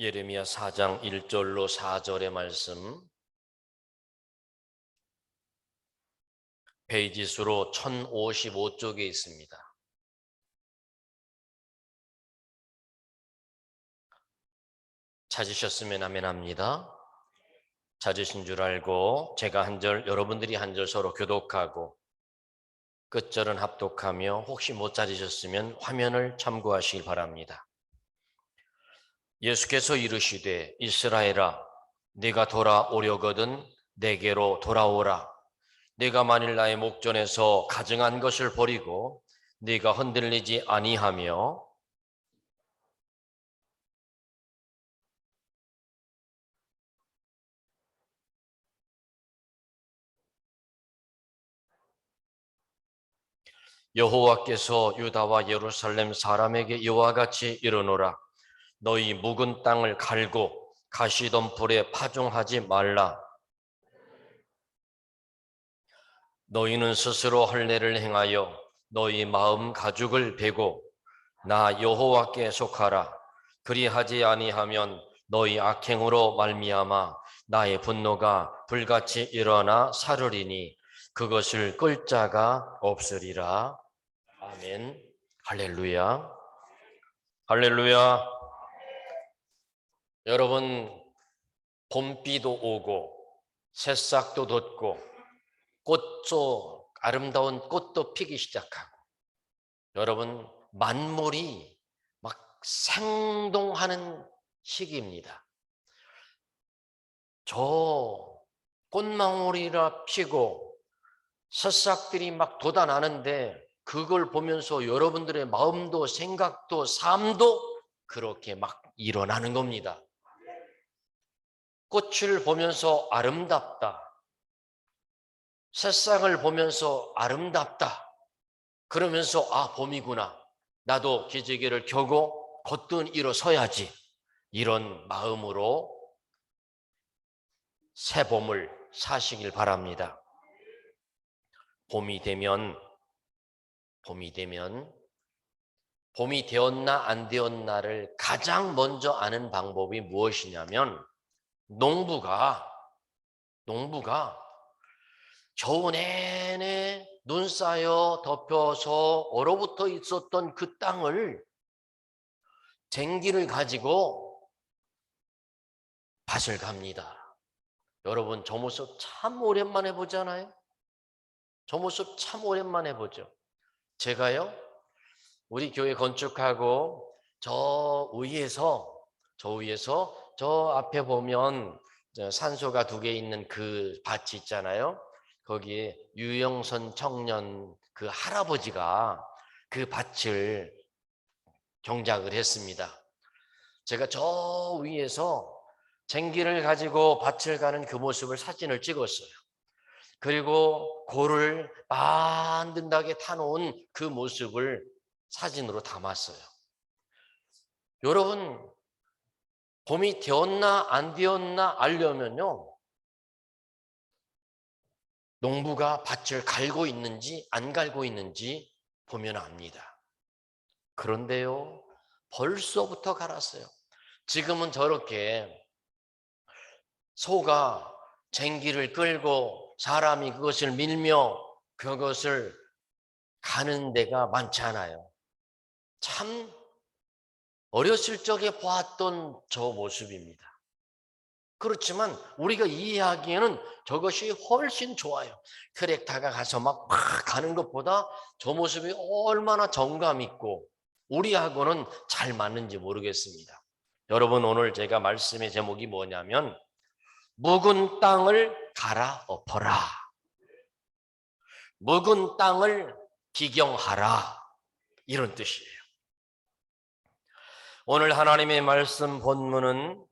예레미야 4장 1절로 4절의 말씀, 페이지 수로 1055쪽에 있습니다. 찾으셨으면 아멘합니다. 찾으신 줄 알고 제가 한 절, 여러분들이 한 절 서로 교독하고 끝절은 합독하며 혹시 못 찾으셨으면 화면을 참고하시길 바랍니다. 예수께서 이르시되 이스라엘아 네가 돌아오려거든 내게로 돌아오라. 네가 만일 나의 목전에서 가증한 것을 버리고 네가 흔들리지 아니하며 여호와께서 유다와 예루살렘 사람에게 이와 같이 이르노라. 너희 묵은 땅을 갈고 가시덤불에 파종하지 말라. 너희는 스스로 할례를 행하여 너희 마음 가죽을 베고 나 여호와께 속하라. 그리하지 아니하면 너희 악행으로 말미암아 나의 분노가 불같이 일어나 사르리니 그것을 끌 자가 없으리라. 아멘. 할렐루야. 할렐루야. 여러분, 봄비도 오고 새싹도 돋고 꽃도 아름다운 꽃도 피기 시작하고 여러분 만물이 막 생동하는 시기입니다. 저 꽃망울이라 피고 새싹들이 막 돋아나는데 그걸 보면서 여러분들의 마음도 생각도 삶도 그렇게 막 일어나는 겁니다. 꽃을 보면서 아름답다. 새싹을 보면서 아름답다. 그러면서 아 봄이구나. 나도 기저귀를 켜고 거뜬 일어서야지. 이런 마음으로 새 봄을 사시길 바랍니다. 봄이 되면 봄이 되었나 안 되었나를 가장 먼저 아는 방법이 무엇이냐면 농부가 겨우 내내 눈 쌓여 덮여서 얼어붙어 있었던 그 땅을 쟁기를 가지고 밭을 갑니다. 여러분 저 모습 참 오랜만에 보잖아요. 저 모습 참 오랜만에 보죠. 제가요 우리 교회 건축하고 저 위에서 저 앞에 보면 산소가 2개 있는 그 밭이 있잖아요. 거기에 유영선 청년 그 할아버지가 그 밭을 경작을 했습니다. 제가 저 위에서 쟁기를 가지고 밭을 가는 그 모습을 사진을 찍었어요. 그리고 고를 만든다게 타놓은 그 모습을 사진으로 담았어요. 여러분, 봄이 되었나 안 되었나 알려면요, 농부가 밭을 갈고 있는지 안 갈고 있는지 보면 압니다. 그런데요, 벌써부터 갈았어요. 지금은 저렇게 소가 쟁기를 끌고 사람이 그것을 밀며 그것을 가는 데가 많지 않아요. 참 어렸을 적에 보았던 저 모습입니다. 그렇지만 우리가 이해하기에는 저것이 훨씬 좋아요. 트랙터가 가서 막 가는 것보다 저 모습이 얼마나 정감 있고 우리하고는 잘 맞는지 모르겠습니다. 여러분 오늘 제가 말씀의 제목이 뭐냐면 묵은 땅을 갈아엎어라. 묵은 땅을 기경하라. 이런 뜻이에요. 오늘 하나님의 말씀 본문은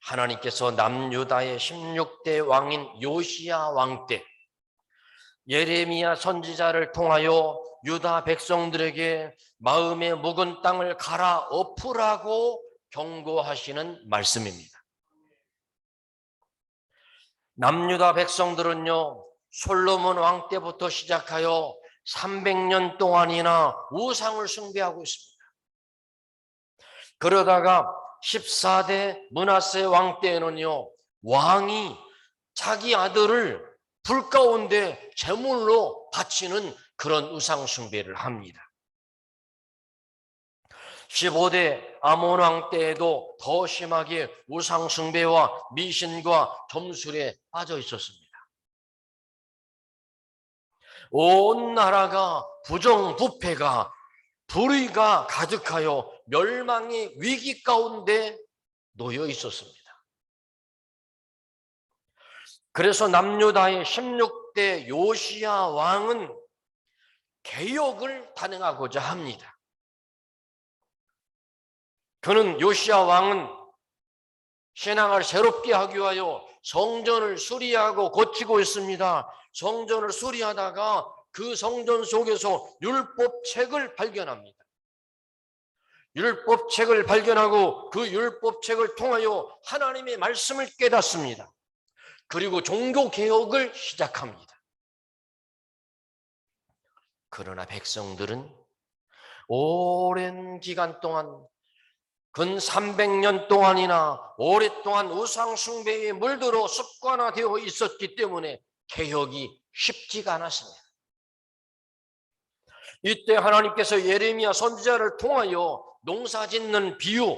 하나님께서 남유다의 16대 왕인 요시야 왕 때 예레미야 선지자를 통하여 유다 백성들에게 마음의 묵은 땅을 갈아엎으라고 경고하시는 말씀입니다. 남유다 백성들은요, 솔로몬 왕 때부터 시작하여 300년 동안이나 우상을 숭배하고 있습니다. 그러다가 14대 므낫세 왕 때에는요, 왕이 자기 아들을 불 가운데 제물로 바치는 그런 우상 숭배를 합니다. 15대 아몬 왕 때에도 더 심하게 우상 숭배와 미신과 점술에 빠져 있었습니다. 온 나라가 부정부패가 불의가 가득하여 멸망의 위기 가운데 놓여 있었습니다. 그래서 남유다의 16대 요시야 왕은 개혁을 단행하고자 합니다. 그는 요시야 왕은 신앙을 새롭게 하기 위하여 성전을 수리하고 고치고 있습니다. 성전을 수리하다가 그 성전 속에서 율법책을 발견합니다. 율법책을 발견하고 그 율법책을 통하여 하나님의 말씀을 깨닫습니다. 그리고 종교개혁을 시작합니다. 그러나 백성들은 오랜 기간 동안 근 300년 동안이나 오랫동안 우상숭배에 물들어 습관화되어 있었기 때문에 개혁이 쉽지가 않았습니다. 이때 하나님께서 예레미야 선지자를 통하여 농사짓는 비유,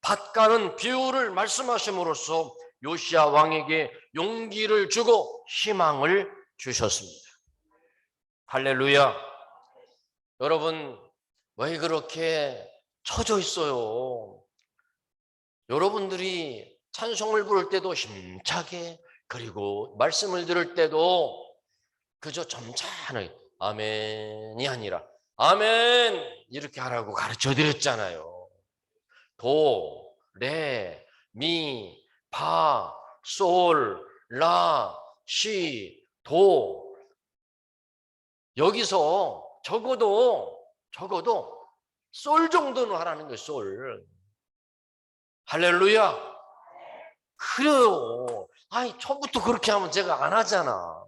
밭가는 비유를 말씀하심으로써 요시야 왕에게 용기를 주고 희망을 주셨습니다. 할렐루야. 여러분, 왜 그렇게 처져 있어요? 여러분들이 찬송을 부를 때도 힘차게, 그리고 말씀을 들을 때도 그저 점잖게 아멘이 아니라 아멘 이렇게 하라고 가르쳐 드렸잖아요. 도, 레, 미, 파, 솔, 라, 시, 도. 여기서 적어도 솔 정도는 하라는 거예요. 솔. 할렐루야. 그래요. 아니 처음부터 그렇게 하면 제가 안 하잖아.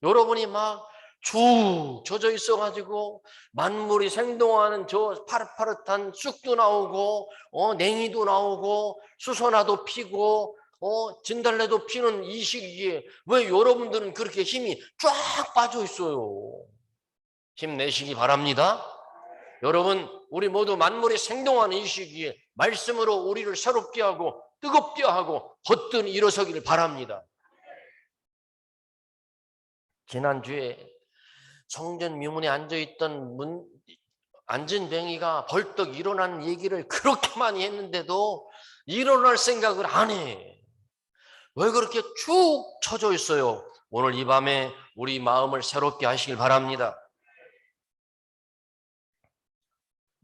여러분이 막 쭉 젖어 있어가지고 만물이 생동하는 저 파릇파릇한 쑥도 나오고 냉이도 나오고 수선화도 피고 진달래도 피는 이 시기에 왜 여러분들은 그렇게 힘이 쫙 빠져 있어요? 힘내시기 바랍니다. 여러분, 우리 모두 만물이 생동하는 이 시기에 말씀으로 우리를 새롭게 하고 뜨겁게 하고 거뜬히 일어서기를 바랍니다. 지난주에 성전 미문에 앉아있던 안진뱅이가 벌떡 일어난 얘기를 그렇게 많이 했는데도 일어날 생각을 안 해. 왜 그렇게 쭉 처져 있어요? 오늘 이 밤에 우리 마음을 새롭게 하시길 바랍니다.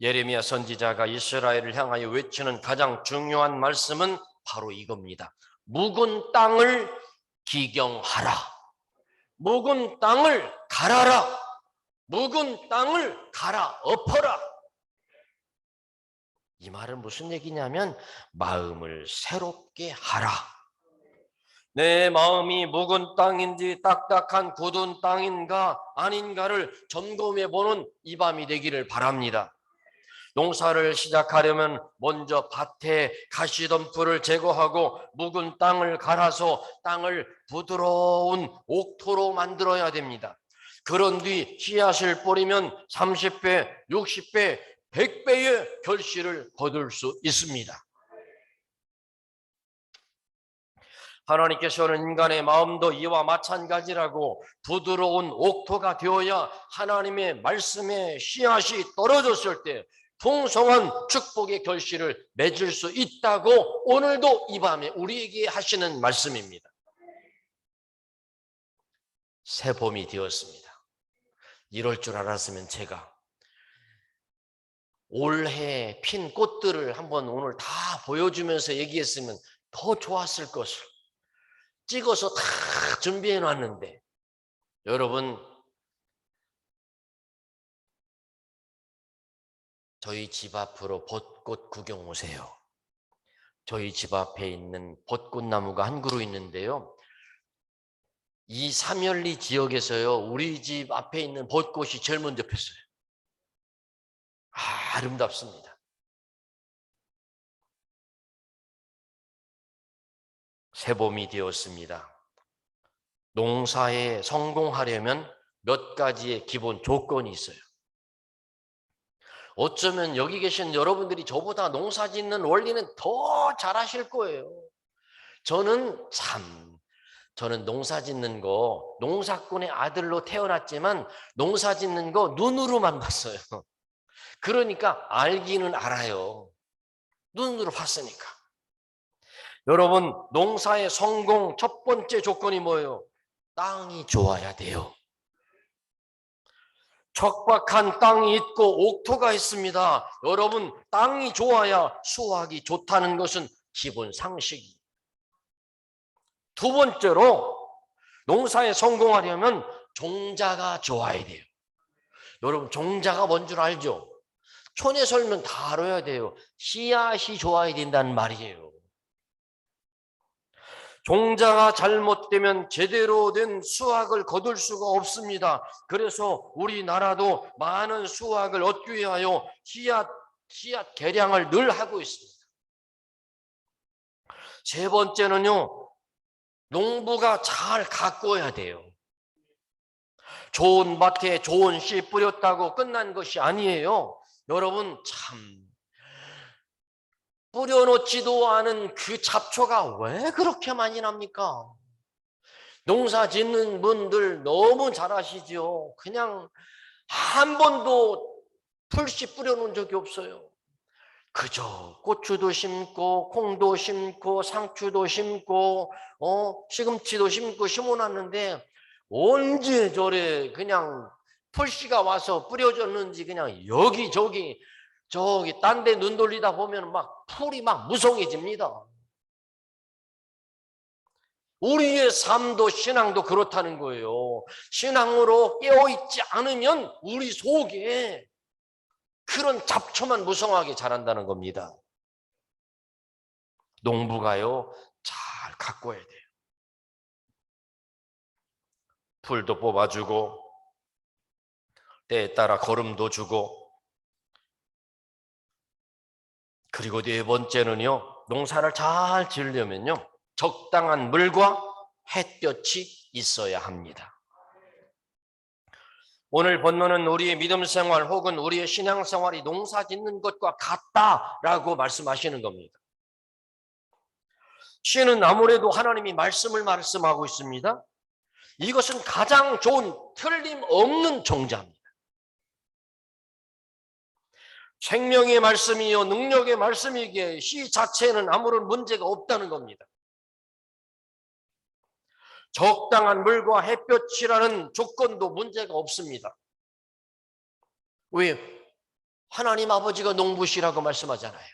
예레미야 선지자가 이스라엘을 향하여 외치는 가장 중요한 말씀은 바로 이겁니다. 묵은 땅을 기경하라. 묵은 땅을 갈아라. 묵은 땅을 갈아 엎어라. 이 말은 무슨 얘기냐면 마음을 새롭게 하라. 내 마음이 묵은 땅인지 딱딱한 굳은 땅인가 아닌가를 점검해 보는 이 밤이 되기를 바랍니다. 농사를 시작하려면 먼저 밭에 가시덤불을 제거하고 묵은 땅을 갈아서 땅을 부드러운 옥토로 만들어야 됩니다. 그런 뒤 씨앗을 뿌리면 30배, 60배, 100배의 결실을 거둘 수 있습니다. 하나님께서는 인간의 마음도 이와 마찬가지라고 부드러운 옥토가 되어야 하나님의 말씀에 씨앗이 떨어졌을 때 풍성한 축복의 결실을 맺을 수 있다고 오늘도 이 밤에 우리에게 하시는 말씀입니다. 새 봄이 되었습니다. 이럴 줄 알았으면 제가 올해 핀 꽃들을 한번 오늘 다 보여주면서 얘기했으면 더 좋았을 것을 찍어서 다 준비해 놨는데, 여러분, 저희 집 앞으로 벚꽃 구경 오세요. 저희 집 앞에 있는 벚꽃나무가 한 그루 있는데요, 이 삼열리 지역에서요 우리 집 앞에 있는 벚꽃이 제일 먼저 폈어요. 아름답습니다. 새봄이 되었습니다. 농사에 성공하려면 몇 가지의 기본 조건이 있어요. 어쩌면 여기 계신 여러분들이 저보다 농사 짓는 원리는 더 잘하실 거예요. 저는 농사 짓는 거, 농사꾼의 아들로 태어났지만 농사 짓는 거 눈으로만 봤어요. 그러니까 알기는 알아요. 눈으로 봤으니까. 여러분, 농사의 성공 첫 번째 조건이 뭐예요? 땅이 좋아야 돼요. 척박한 땅이 있고 옥토가 있습니다. 여러분, 땅이 좋아야 수확이 좋다는 것은 기본 상식이에요. 두 번째로 농사에 성공하려면 종자가 좋아야 돼요. 여러분, 종자가 뭔 줄 알죠? 촌에 살면 다 알아야 돼요. 씨앗이 좋아야 된다는 말이에요. 종자가 잘못되면 제대로 된 수확을 거둘 수가 없습니다. 그래서 우리나라도 많은 수확을 얻기 위하여 씨앗 개량을 늘 하고 있습니다. 세 번째는요, 농부가 잘 가꿔야 돼요. 좋은 밭에 좋은 씨 뿌렸다고 끝난 것이 아니에요. 여러분, 참 뿌려놓지도 않은 그 잡초가 왜 그렇게 많이 납니까? 농사 짓는 분들 너무 잘 아시죠? 그냥 한 번도 풀씨 뿌려놓은 적이 없어요. 그저 고추도 심고 콩도 심고 상추도 심고 시금치도 심고 심어놨는데 언제 저래 그냥 풀씨가 와서 뿌려졌는지 그냥 여기저기 저기 딴 데 눈 돌리다 보면 막 풀이 막 무성해집니다. 우리의 삶도 신앙도 그렇다는 거예요. 신앙으로 깨어있지 않으면 우리 속에 그런 잡초만 무성하게 자란다는 겁니다. 농부가요, 잘 가꿔야 돼요. 풀도 뽑아주고 때에 따라 거름도 주고, 그리고 네 번째는요, 농사를 잘 지으려면요, 적당한 물과 햇볕이 있어야 합니다. 오늘 본문은 우리의 믿음 생활 혹은 우리의 신앙 생활이 농사 짓는 것과 같다라고 말씀하시는 겁니다. 씨는 아무래도 하나님이 말씀을 말씀하고 있습니다. 이것은 가장 좋은 틀림없는 종자입니다. 생명의 말씀이요 능력의 말씀이기에 씨 자체는 아무런 문제가 없다는 겁니다. 적당한 물과 햇볕이라는 조건도 문제가 없습니다. 왜? 하나님 아버지가 농부시라고 말씀하잖아요.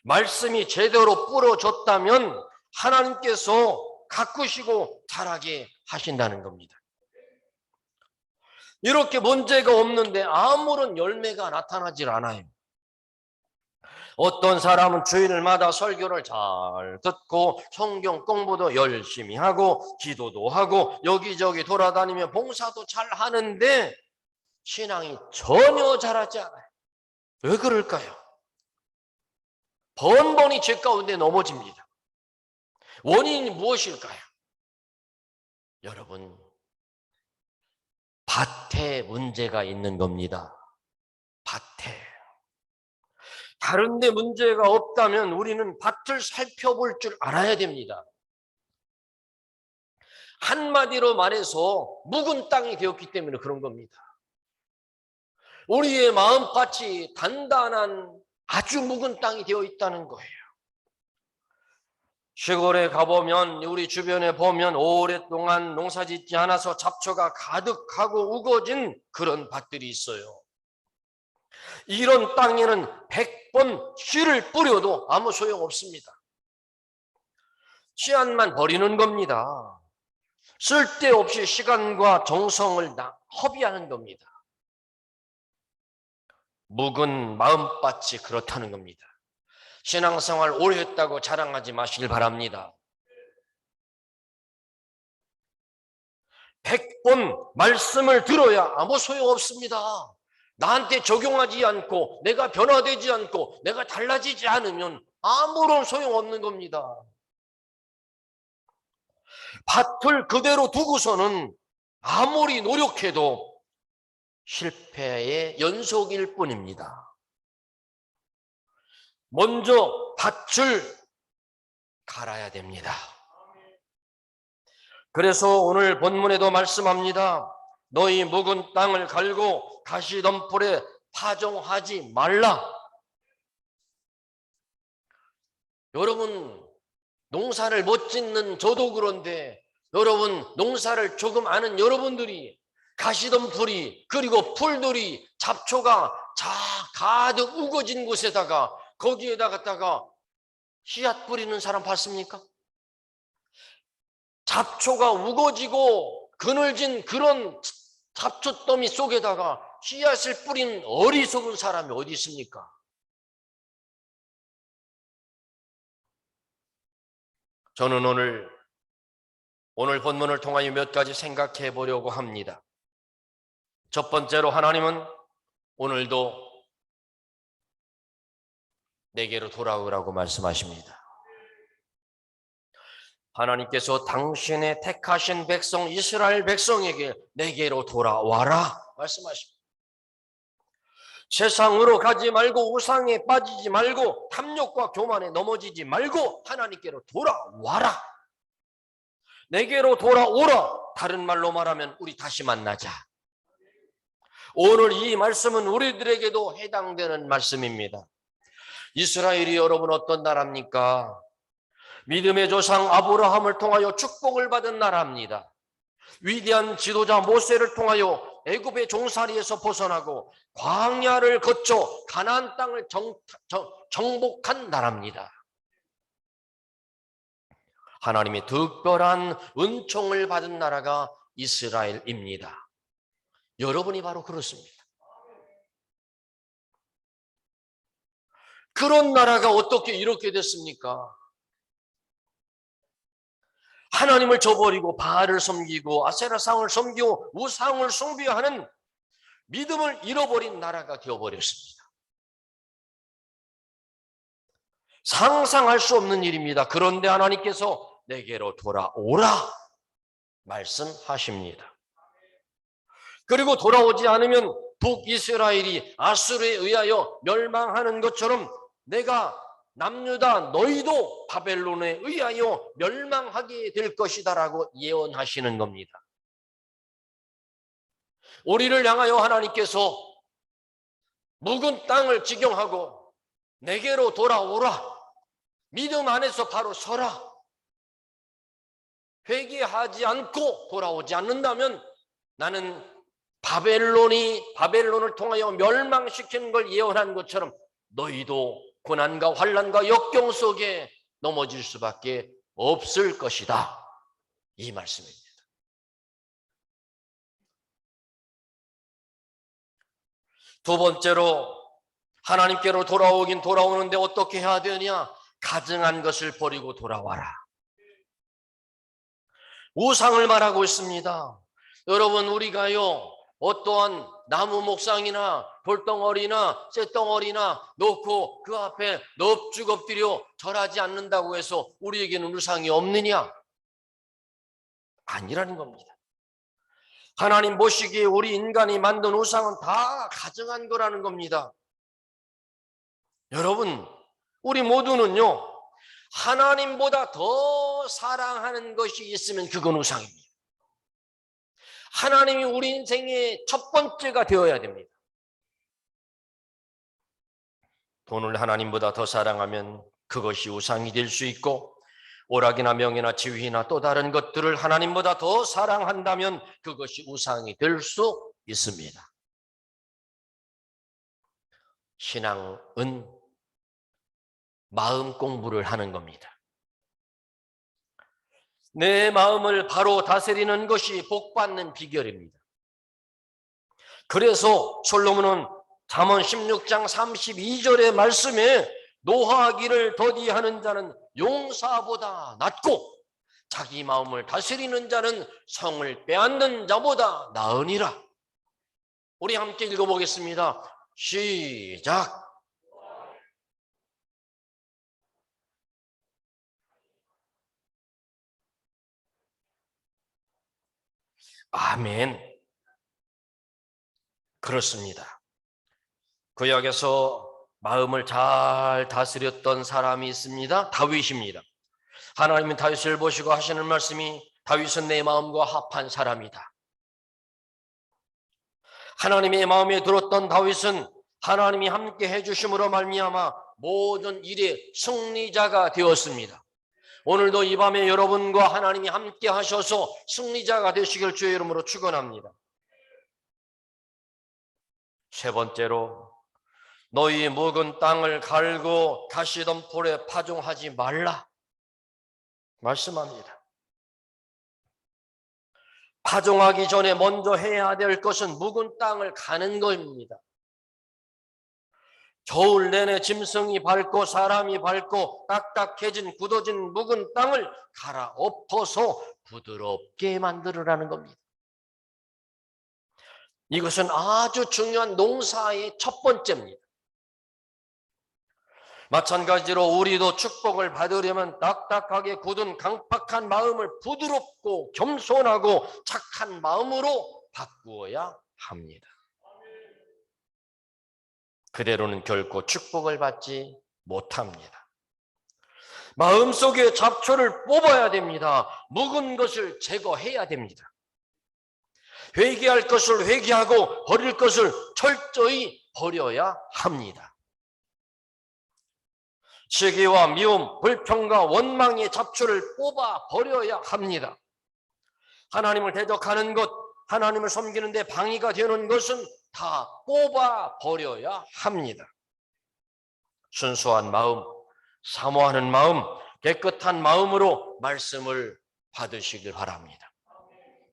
말씀이 제대로 뿌려졌다면 하나님께서 가꾸시고 자라게 하신다는 겁니다. 이렇게 문제가 없는데 아무런 열매가 나타나질 않아요. 어떤 사람은 주일마다 설교를 잘 듣고 성경 공부도 열심히 하고 기도도 하고 여기저기 돌아다니며 봉사도 잘 하는데 신앙이 전혀 자라지 않아요. 왜 그럴까요? 번번이 죄 가운데 넘어집니다. 원인이 무엇일까요? 여러분, 밭에 문제가 있는 겁니다. 밭에. 다른 데 문제가 없다면 우리는 밭을 살펴볼 줄 알아야 됩니다. 한마디로 말해서 묵은 땅이 되었기 때문에 그런 겁니다. 우리의 마음밭이 단단한 아주 묵은 땅이 되어 있다는 거예요. 시골에 가보면 우리 주변에 보면 오랫동안 농사짓지 않아서 잡초가 가득하고 우거진 그런 밭들이 있어요. 이런 땅에는 100번 씨를 뿌려도 아무 소용없습니다. 씨앗만 버리는 겁니다. 쓸데없이 시간과 정성을 허비하는 겁니다. 묵은 마음밭이 그렇다는 겁니다. 신앙생활 오래 했다고 자랑하지 마시길 바랍니다. 100번 말씀을 들어야 아무 소용없습니다. 나한테 적용하지 않고 내가 변화되지 않고 내가 달라지지 않으면 아무런 소용없는 겁니다. 밭을 그대로 두고서는 아무리 노력해도 실패의 연속일 뿐입니다. 먼저 밭을 갈아야 됩니다. 그래서 오늘 본문에도 말씀합니다. 너희 묵은 땅을 갈고 가시덤불에 파종하지 말라. 여러분, 농사를 못 짓는 저도 그런데 여러분, 농사를 조금 아는 여러분들이 가시덤불이 그리고 풀들이 잡초가 가득 우거진 곳에다가 거기에다 갖다가 씨앗 뿌리는 사람 봤습니까? 잡초가 우거지고 그늘진 그런 잡초더미 속에다가 씨앗을 뿌린 어리석은 사람이 어디 있습니까? 저는 오늘 본문을 통하여 몇 가지 생각해 보려고 합니다. 첫 번째로 하나님은 오늘도 내게로 돌아오라고 말씀하십니다. 하나님께서 당신의 택하신 백성 이스라엘 백성에게 내게로 돌아와라 말씀하십니다. 세상으로 가지 말고 우상에 빠지지 말고 탐욕과 교만에 넘어지지 말고 하나님께로 돌아와라. 내게로 돌아오라. 다른 말로 말하면 우리 다시 만나자. 오늘 이 말씀은 우리들에게도 해당되는 말씀입니다. 이스라엘이 여러분 어떤 나라입니까? 믿음의 조상 아브라함을 통하여 축복을 받은 나라입니다. 위대한 지도자 모세를 통하여 애굽의 종살이에서 벗어나고 광야를 거쳐 가나안 땅을 정복한 나라입니다. 하나님의 특별한 은총을 받은 나라가 이스라엘입니다. 여러분이 바로 그렇습니다. 그런 나라가 어떻게 이렇게 됐습니까? 하나님을 저버리고 바알을 섬기고 아세라상을 섬기고 우상을 숭배하는 믿음을 잃어버린 나라가 되어버렸습니다. 상상할 수 없는 일입니다. 그런데 하나님께서 내게로 돌아오라 말씀하십니다. 그리고 돌아오지 않으면 북이스라엘이 아수르에 의하여 멸망하는 것처럼 내가 남유다 너희도 바벨론에 의하여 멸망하게 될 것이다라고 예언하시는 겁니다. 우리를 향하여 하나님께서 묵은 땅을 지경하고 내게로 돌아오라. 믿음 안에서 바로 서라. 회개하지 않고 돌아오지 않는다면 나는 바벨론을 통하여 멸망시키는 걸 예언한 것처럼 너희도 고난과 환난과 역경 속에 넘어질 수밖에 없을 것이다. 이 말씀입니다. 두 번째로 하나님께로 돌아오긴 돌아오는데 어떻게 해야 되냐? 가증한 것을 버리고 돌아와라. 우상을 말하고 있습니다. 여러분, 우리가요 어떠한 나무 목상이나 돌덩어리나 쇳덩어리나 놓고 그 앞에 넙죽 엎드려 절하지 않는다고 해서 우리에게는 우상이 없느냐? 아니라는 겁니다. 하나님 보시기에 우리 인간이 만든 우상은 다 가증한 거라는 겁니다. 여러분, 우리 모두는요 하나님보다 더 사랑하는 것이 있으면 그건 우상입니다. 하나님이 우리 인생의 첫 번째가 되어야 됩니다. 돈을 하나님보다 더 사랑하면 그것이 우상이 될 수 있고, 오락이나 명예나 지위나 또 다른 것들을 하나님보다 더 사랑한다면 그것이 우상이 될 수 있습니다. 신앙은 마음 공부를 하는 겁니다. 내 마음을 바로 다스리는 것이 복받는 비결입니다. 그래서 솔로몬은 잠언 16장 32절의 말씀에 노하기를 더디하는 자는 용사보다 낫고 자기 마음을 다스리는 자는 성을 빼앗는 자보다 나으니라. 우리 함께 읽어보겠습니다. 시작. 아멘. 그렇습니다. 구약에서 마음을 잘 다스렸던 사람이 있습니다. 다윗입니다. 하나님은 다윗을 보시고 하시는 말씀이 다윗은 내 마음과 합한 사람이다. 하나님의 마음에 들었던 다윗은 하나님이 함께 해주심으로 말미암아 모든 일의 승리자가 되었습니다. 오늘도 이 밤에 여러분과 하나님이 함께 하셔서 승리자가 되시길 주의 이름으로 축원합니다. 세 번째로 너희 묵은 땅을 갈고 가시던 폴에 파종하지 말라 말씀합니다. 파종하기 전에 먼저 해야 될 것은 묵은 땅을 가는 겁니다. 겨울 내내 짐승이 밟고 사람이 밟고 딱딱해진 굳어진 묵은 땅을 갈아엎어서 부드럽게 만들으라는 겁니다. 이것은 아주 중요한 농사의 첫 번째입니다. 마찬가지로 우리도 축복을 받으려면 딱딱하게 굳은 강팍한 마음을 부드럽고 겸손하고 착한 마음으로 바꾸어야 합니다. 그대로는 결코 축복을 받지 못합니다. 마음속에 잡초를 뽑아야 됩니다. 묵은 것을 제거해야 됩니다. 회개할 것을 회개하고 버릴 것을 철저히 버려야 합니다. 시기와 미움, 불평과 원망의 잡초를 뽑아 버려야 합니다. 하나님을 대적하는 것, 하나님을 섬기는 데 방해가 되는 것은 다 뽑아 버려야 합니다. 순수한 마음, 사모하는 마음, 깨끗한 마음으로 말씀을 받으시길 바랍니다.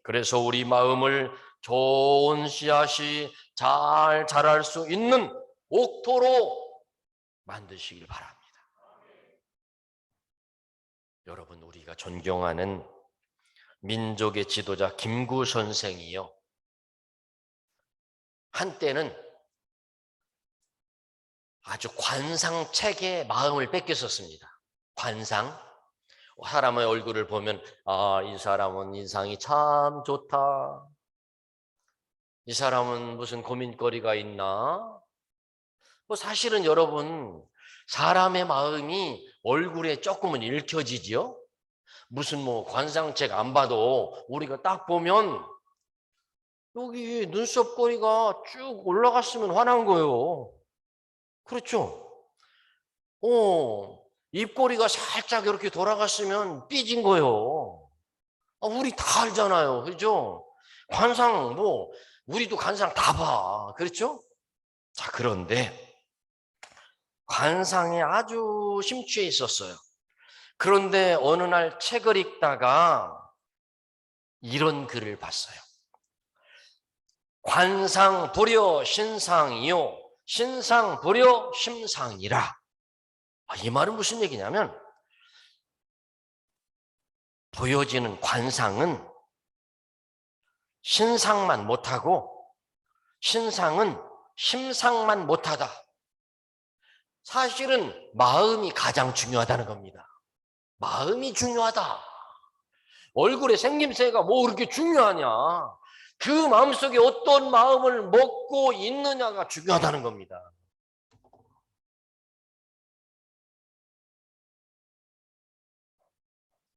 그래서 우리 마음을 좋은 씨앗이 잘 자랄 수 있는 옥토로 만드시길 바랍니다. 여러분, 우리가 존경하는 민족의 지도자 김구 선생이요, 한때는 아주 관상책에 마음을 뺏겼었습니다. 관상, 사람의 얼굴을 보면 이 사람은 인상이 참 좋다, 이 사람은 무슨 고민거리가 있나. 사실은 여러분, 사람의 마음이 얼굴에 조금은 읽혀지지요. 무슨 관상책 안 봐도 우리가 딱 보면 여기 눈썹꼬리가 쭉 올라갔으면 화난 거예요. 그렇죠? 입꼬리가 살짝 이렇게 돌아갔으면 삐진 거예요. 우리 다 알잖아요. 그렇죠? 관상 우리도 관상 다 봐. 그렇죠? 자, 그런데 관상에 아주 심취해 있었어요. 그런데 어느 날 책을 읽다가 이런 글을 봤어요. 관상 불여 신상이요, 신상 불여 심상이라. 이 말은 무슨 얘기냐면, 보여지는 관상은 신상만 못하고 신상은 심상만 못하다. 사실은 마음이 가장 중요하다는 겁니다. 마음이 중요하다. 얼굴의 생김새가 그렇게 중요하냐. 그 마음속에 어떤 마음을 먹고 있느냐가 중요하다는 겁니다.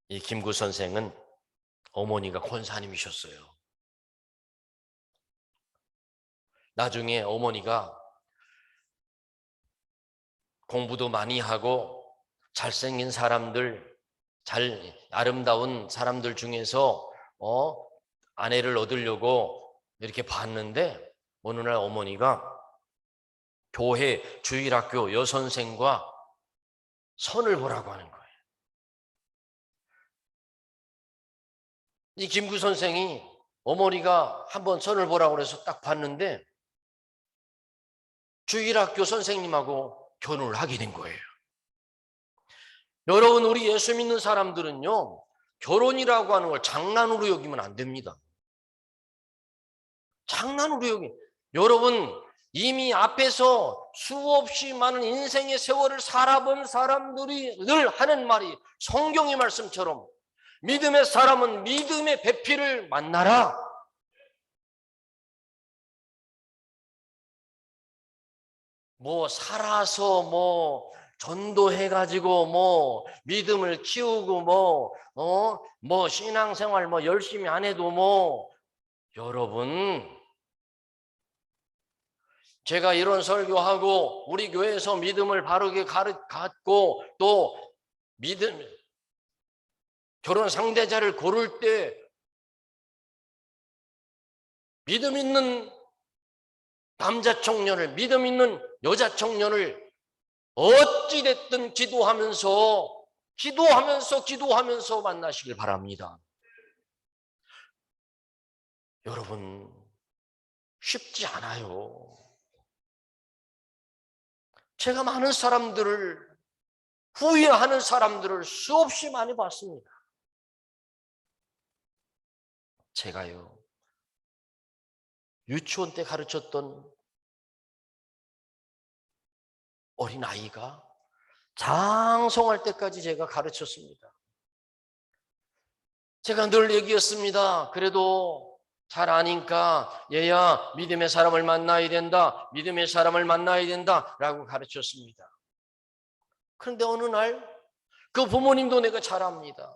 이 김구 선생은 어머니가 권사님이셨어요. 나중에 어머니가 공부도 많이 하고 잘생긴 사람들, 아름다운 사람들 중에서 아내를 얻으려고 이렇게 봤는데, 어느 날 어머니가 교회 주일학교 여선생과 선을 보라고 하는 거예요. 이 김구 선생이 어머니가 한번 선을 보라고 해서 딱 봤는데 주일학교 선생님하고 결혼을 하게 된 거예요. 여러분, 우리 예수 믿는 사람들은요, 결혼이라고 하는 걸 장난으로 여기면 안 됩니다. 장난으로 여러분, 이미 앞에서 수없이 많은 인생의 세월을 살아본 사람들이 늘 하는 말이 성경의 말씀처럼 믿음의 사람은 믿음의 배필을 만나라. 뭐 살아서 뭐 전도해가지고 뭐 믿음을 키우고 뭐 신앙생활 뭐 열심히 안 해도 뭐 여러분, 제가 이런 설교하고 우리 교회에서 믿음을 바르게 갖고 또 믿음 결혼 상대자를 고를 때 믿음 있는 남자 청년을, 믿음 있는 여자 청년을 어찌됐든 기도하면서 만나시길 바랍니다. 여러분, 쉽지 않아요. 제가 많은 사람들을, 후회하는 사람들을 수없이 많이 봤습니다. 제가요, 유치원 때 가르쳤던 어린아이가 장성할 때까지 제가 가르쳤습니다. 제가 늘 얘기했습니다. 그래도 잘 아니까 얘야 믿음의 사람을 만나야 된다. 믿음의 사람을 만나야 된다 라고 가르쳤습니다. 그런데 어느 날 그 부모님도 내가 잘 압니다.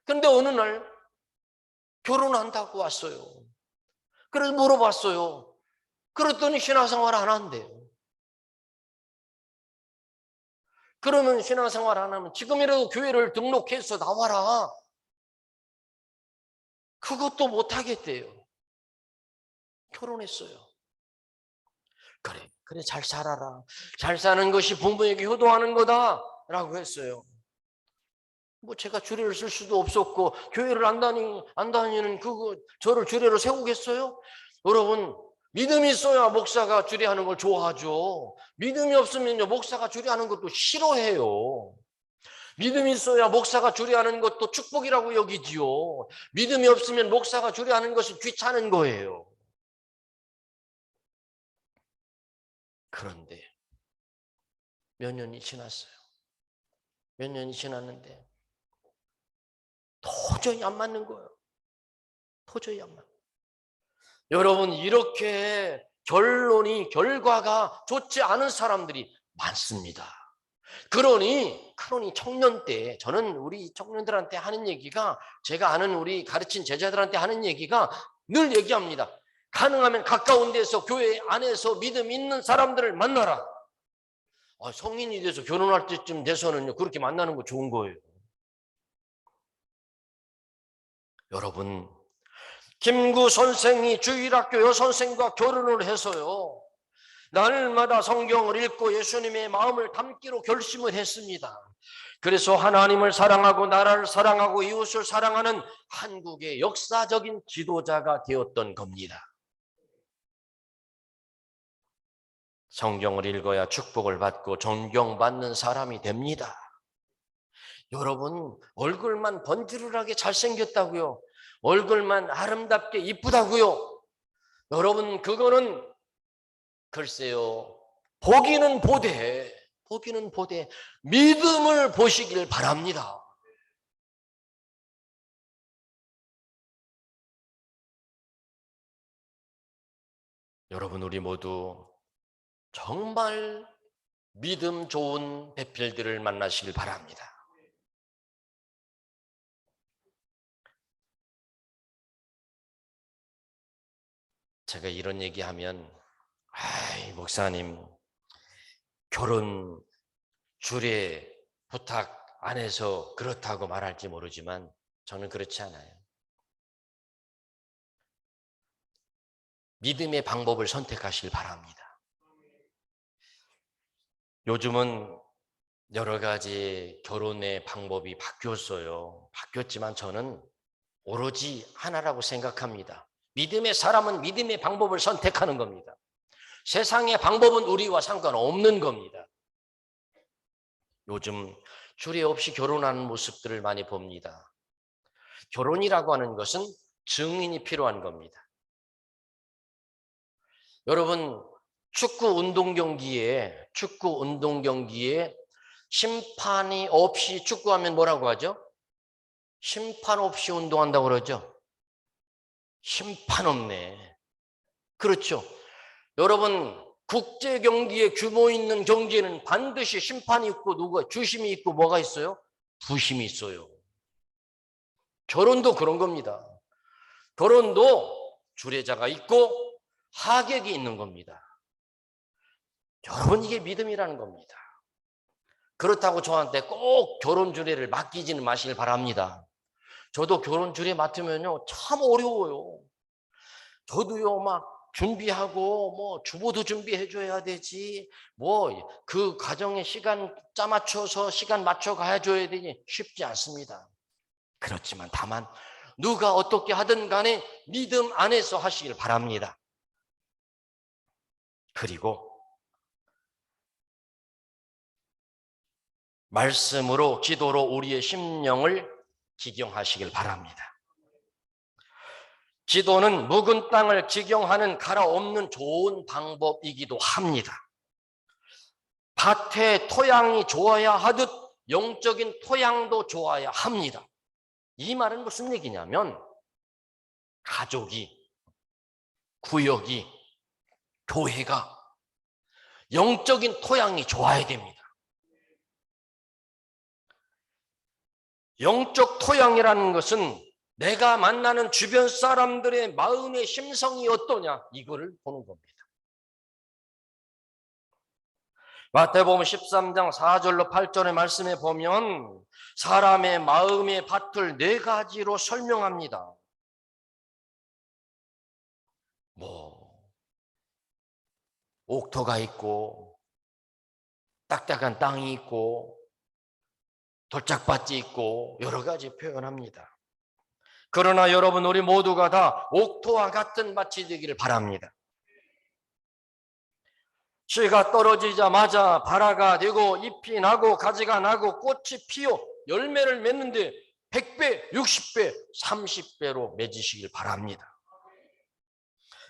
그런데 어느 날 결혼한다고 왔어요. 그래서 물어봤어요. 그랬더니 신앙생활 안 한대요. 그러면 신앙생활 안 하면 지금이라도 교회를 등록해서 나와라. 그것도 못 하겠대요. 결혼했어요. 그래 잘 살아라. 잘 사는 것이 부모에게 효도하는 거다라고 했어요. 뭐 제가 주례를 쓸 수도 없었고 교회를 안 다니는 저를 주례로 세우겠어요? 여러분, 믿음이 있어야 목사가 주례하는 걸 좋아하죠. 믿음이 없으면요 목사가 주례하는 것도 싫어해요. 믿음이 있어야 목사가 주례하는 것도 축복이라고 여기지요. 믿음이 없으면 목사가 주례하는 것이 귀찮은 거예요. 그런데 몇 년이 지났어요. 몇 년이 지났는데 도저히 안 맞는 거예요. 도저히 안 맞는 거예요. 여러분, 이렇게 결과가 좋지 않은 사람들이 많습니다. 그러니 청년 때 저는 우리 청년들한테 하는 얘기가, 제가 아는 우리 가르친 제자들한테 하는 얘기가 늘 얘기합니다. 가능하면 가까운 데서 교회 안에서 믿음 있는 사람들을 만나라. 성인이 돼서 결혼할 때쯤 돼서는요 그렇게 만나는 거 좋은 거예요. 여러분, 김구 선생이 주일학교 여선생과 결혼을 해서요 날마다 성경을 읽고 예수님의 마음을 담기로 결심을 했습니다. 그래서 하나님을 사랑하고 나라를 사랑하고 이웃을 사랑하는 한국의 역사적인 지도자가 되었던 겁니다. 성경을 읽어야 축복을 받고 존경받는 사람이 됩니다. 여러분, 얼굴만 번지르르하게 잘생겼다고요? 얼굴만 아름답게 이쁘다고요? 여러분, 그거는 글쎄요, 보기는 보되 믿음을 보시길 바랍니다. 여러분, 우리 모두 정말 믿음 좋은 배필들을 만나시길 바랍니다. 제가 이런 얘기하면 목사님 결혼 주례 부탁 안 해서 그렇다고 말할지 모르지만 저는 그렇지 않아요. 믿음의 방법을 선택하시길 바랍니다. 요즘은 여러 가지 결혼의 방법이 바뀌었지만 저는 오로지 하나라고 생각합니다. 믿음의 사람은 믿음의 방법을 선택하는 겁니다. 세상의 방법은 우리와 상관없는 겁니다. 요즘 주례 없이 결혼하는 모습들을 많이 봅니다. 결혼이라고 하는 것은 증인이 필요한 겁니다. 여러분, 축구 운동 경기에 심판이 없이 축구하면 뭐라고 하죠? 심판 없이 운동한다고 그러죠? 심판 없네. 그렇죠. 여러분, 국제 경기에 규모 있는 경기에는 반드시 심판이 있고 누가 주심이 있고 뭐가 있어요? 부심이 있어요. 결혼도 그런 겁니다. 결혼도 주례자가 있고 하객이 있는 겁니다. 여러분, 이게 믿음이라는 겁니다. 그렇다고 저한테 꼭 결혼 주례를 맡기지는 마시길 바랍니다. 저도 결혼 주례 맡으면요 참 어려워요. 저도요 막 준비하고 뭐 주보도 준비해 줘야 되지, 뭐 그 가정에 시간 짜 맞춰서 시간 맞춰 가야 줘야 되니 쉽지 않습니다. 그렇지만 다만 누가 어떻게 하든 간에 믿음 안에서 하시길 바랍니다. 그리고 말씀으로 기도로 우리의 심령을 기경하시길 바랍니다. 기도는 묵은 땅을 기경하는 갈아엎는 좋은 방법이기도 합니다. 밭의 토양이 좋아야 하듯 영적인 토양도 좋아야 합니다. 이 말은 무슨 얘기냐면 가족이, 구역이, 교회가 영적인 토양이 좋아야 됩니다. 영적 토양이라는 것은 내가 만나는 주변 사람들의 마음의 심성이 어떠냐, 이거를 보는 겁니다. 마태복음 13장 4절로 8절의 말씀에 보면 사람의 마음의 밭을 4가지로 설명합니다. 옥토가 있고 딱딱한 땅이 있고 돌짝밭이 있고 여러 가지 표현합니다. 그러나 여러분, 우리 모두가 다 옥토와 같은 밭이 되기를 바랍니다. 씨가 떨어지자마자 발화가 되고 잎이 나고 가지가 나고 꽃이 피어 열매를 맺는데 100배, 60배, 30배로 맺으시길 바랍니다.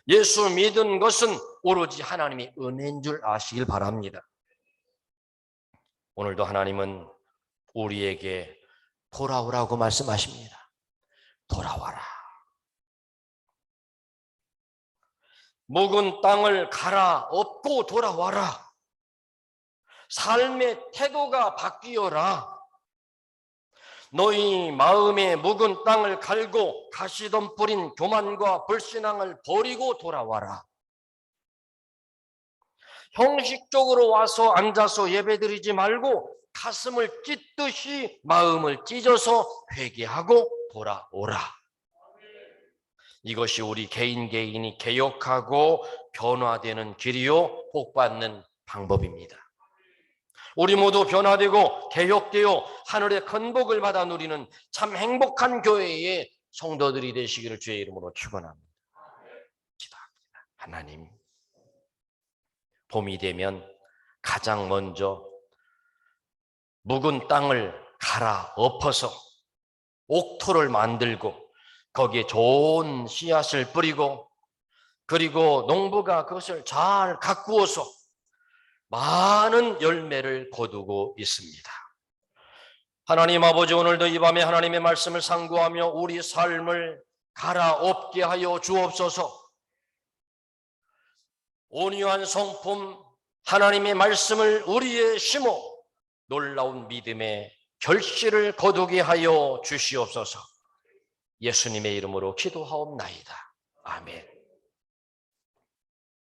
예수 믿은 것은 오로지 하나님의 은혜인 줄 아시길 바랍니다. 오늘도 하나님은 우리에게 돌아오라고 말씀하십니다. 돌아와라. 묵은 땅을 갈아엎고 돌아와라. 삶의 태도가 바뀌어라. 너희 마음의 묵은 땅을 갈고 가시덤 뿌린 교만과 불신앙을 버리고 돌아와라. 형식적으로 와서 앉아서 예배드리지 말고 가슴을 찢듯이 마음을 찢어서 회개하고 돌아오라. 이것이 우리 개인이 개혁하고 변화되는 길이요 복받는 방법입니다. 우리 모두 변화되고 개혁되어 하늘의 큰 복을 받아 누리는 참 행복한 교회의 성도들이 되시기를 주의 이름으로 축원합니다. 기도합니다. 하나님, 봄이 되면 가장 먼저 묵은 땅을 갈아엎어서 옥토를 만들고 거기에 좋은 씨앗을 뿌리고 그리고 농부가 그것을 잘 가꾸어서 많은 열매를 거두고 있습니다. 하나님 아버지, 오늘도 이 밤에 하나님의 말씀을 상고하며 우리 삶을 갈아엎게 하여 주옵소서. 온유한 성품 하나님의 말씀을 우리에 심어 놀라운 믿음의 결실을 거두게 하여 주시옵소서. 예수님의 이름으로 기도하옵나이다. 아멘.